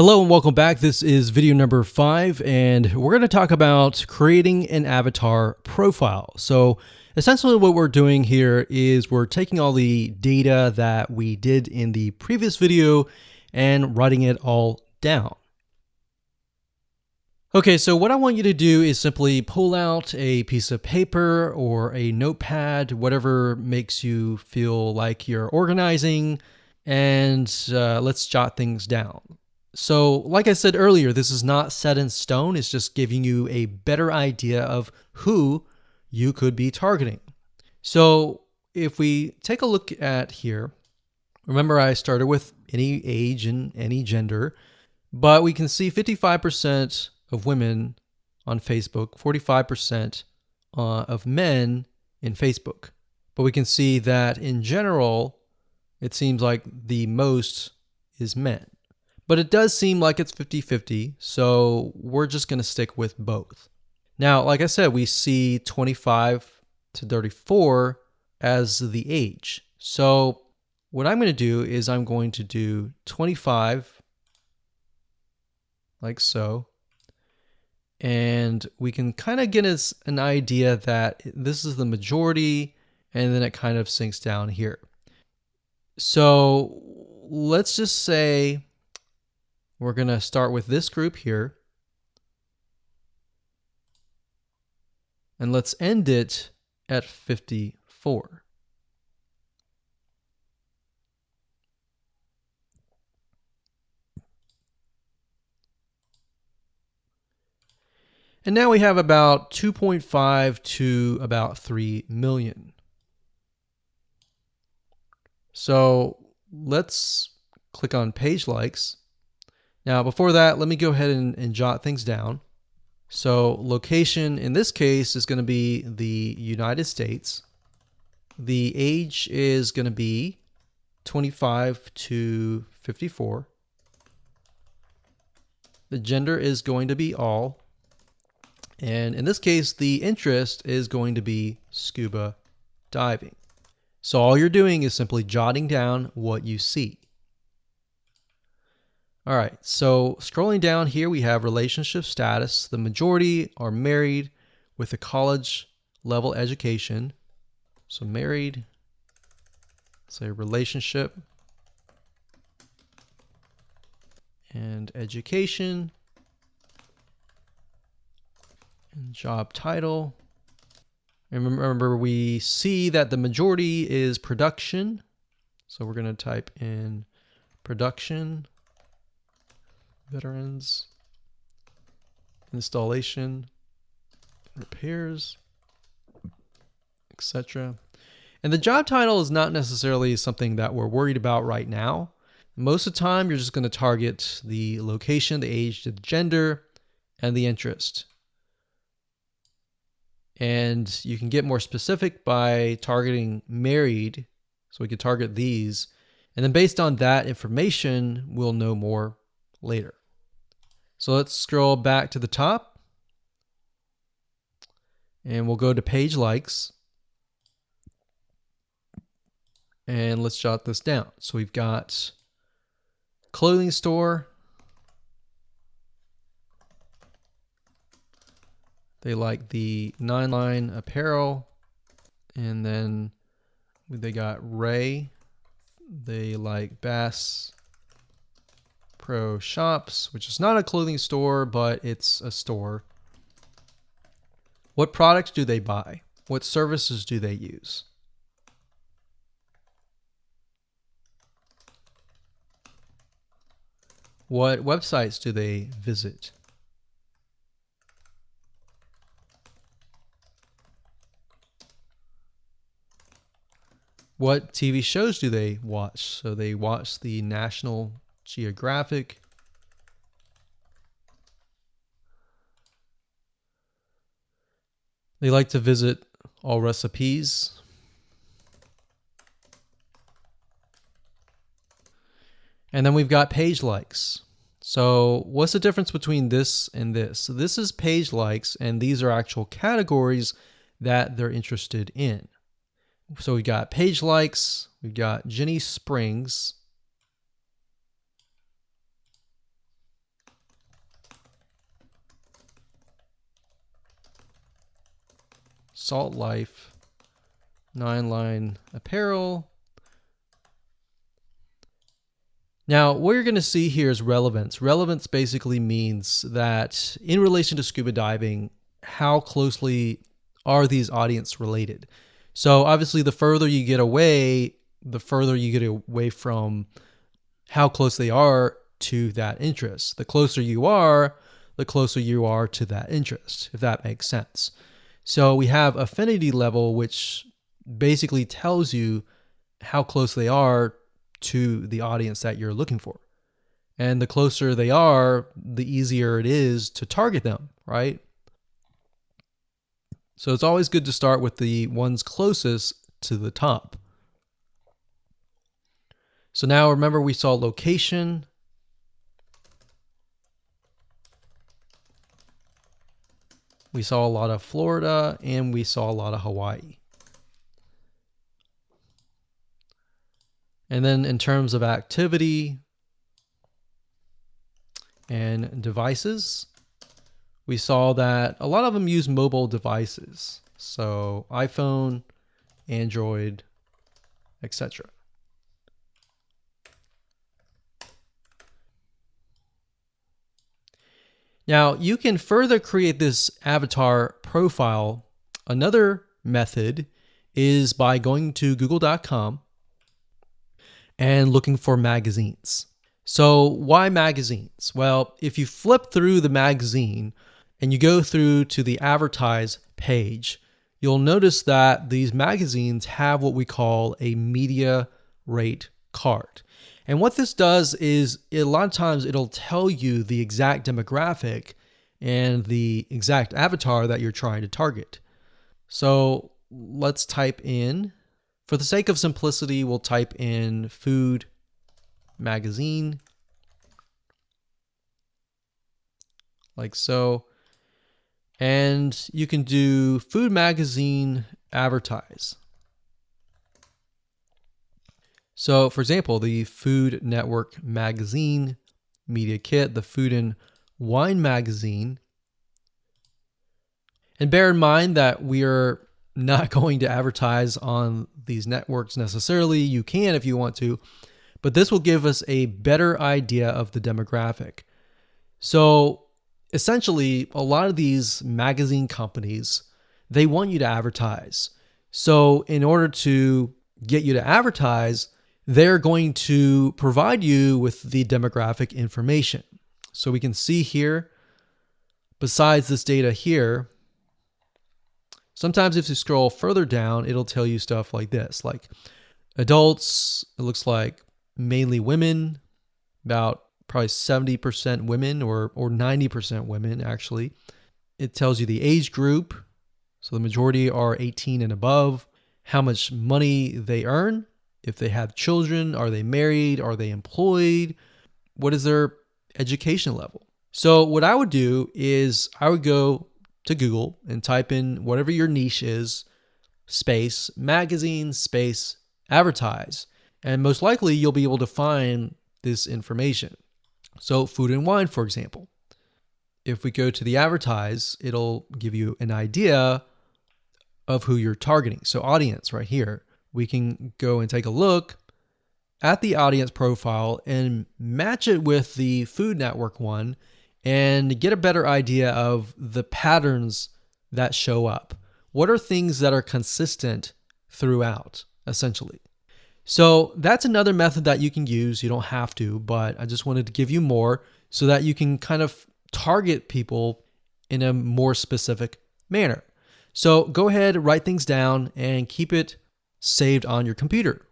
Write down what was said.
Hello and welcome back. This is video number 5, and we're going to talk about creating an avatar profile. So essentially what we're doing here is we're taking all the data that we did in the previous video and writing it all down. Okay, so what I want you to do is simply pull out a piece of paper or a notepad, whatever makes you feel like you're organizing, and let's jot things down. So, like I said earlier, this is not set in stone. It's just giving you a better idea of who you could be targeting. So, if we take a look at here, remember I started with any age and any gender, but we can see 55% of women on Facebook, 45% of men in Facebook. But we can see that in general, it seems like the most is men. But it does seem like it's 50-50, so we're just going to stick with both. Now, like I said, we see 25 to 34 as the age. So what I'm going to do is I'm going to do 25, like so. And we can kind of get us an idea that this is the majority, and then it kind of sinks down here. So let's just say we're going to start with this group here. And let's end it at 54. And now we have about 2.5 to about 3 million. So let's click on page likes. Now, before that, let me go ahead and jot things down. So location in this case is going to be the United States. The age is going to be 25 to 54. The gender is going to be all. And in this case, the interest is going to be scuba diving. So all you're doing is simply jotting down what you see. All right, so scrolling down here, we have relationship status. The majority are married with a college level education. So married, say relationship, and education, and job title. And remember, we see that the majority is production. So we're going to type in production. Veterans, installation, repairs, etc. And the job title is not necessarily something that we're worried about right now. Most of the time, you're just going to target the location, the age, the gender, and the interest. And you can get more specific by targeting married. So we could target these. And then based on that information, we'll know more later. So let's scroll back to the top and we'll go to page likes and let's jot this down. So we've got clothing store. They like the 9-line apparel, and then they got Ray. They like Bass Pro Shops, which is not a clothing store, but it's a store. What products do they buy? What services do they use? What websites do they visit? What TV shows do they watch? So they watch the National Geographic. They like to visit All Recipes. And then we've got page likes. So what's the difference between this and this? So this is page likes, and these are actual categories that they're interested in. So we got page likes, we've got Jenny Springs, Salt Life 9-line apparel. Now, what you're going to see here is relevance. Relevance basically means that in relation to scuba diving, how closely are these audience related? So obviously, the further you get away, from how close they are to that interest. The closer you are, the closer you are to that interest, if that makes sense. So we have affinity level, which basically tells you how close they are to the audience that you're looking for. And the closer they are, the easier it is to target them, right? So it's always good to start with the ones closest to the top. So now remember, we saw location. We saw a lot of Florida, and we saw a lot of Hawaii. And then in terms of activity and devices, we saw that a lot of them use mobile devices. So iPhone, Android, etc. Now, you can further create this avatar profile. Another method is by going to google.com and looking for magazines. So why magazines? Well, if you flip through the magazine and you go through to the advertise page, you'll notice that these magazines have what we call a media rate card. And what this does is a lot of times it'll tell you the exact demographic and the exact avatar that you're trying to target. So let's type in, for the sake of simplicity, we'll type in food magazine, like so. And you can do food magazine advertise. So for example, the Food Network magazine media kit, the Food and Wine magazine. And bear in mind that we are not going to advertise on these networks necessarily. You can if you want to, but this will give us a better idea of the demographic. So essentially, a lot of these magazine companies, they want you to advertise. So in order to get you to advertise, they're going to provide you with the demographic information. So we can see here, besides this data here, sometimes if you scroll further down, it'll tell you stuff like this, like adults, it looks like mainly women, about probably 70% women or 90% women actually. It tells you the age group. So the majority are 18 and above, how much money they earn, if they have children, are they married, are they employed, what is their education level. So what I would do is I would go to Google and type in whatever your niche is, space, magazine, space, advertise. And most likely you'll be able to find this information. So food and wine, for example. If we go to the advertise, it'll give you an idea of who you're targeting. So audience right here, we can go and take a look at the audience profile and match it with the Food Network one and get a better idea of the patterns that show up. What are things that are consistent throughout, essentially? So that's another method that you can use. You don't have to, but I just wanted to give you more so that you can kind of target people in a more specific manner. So go ahead, write things down, and keep it saved on your computer.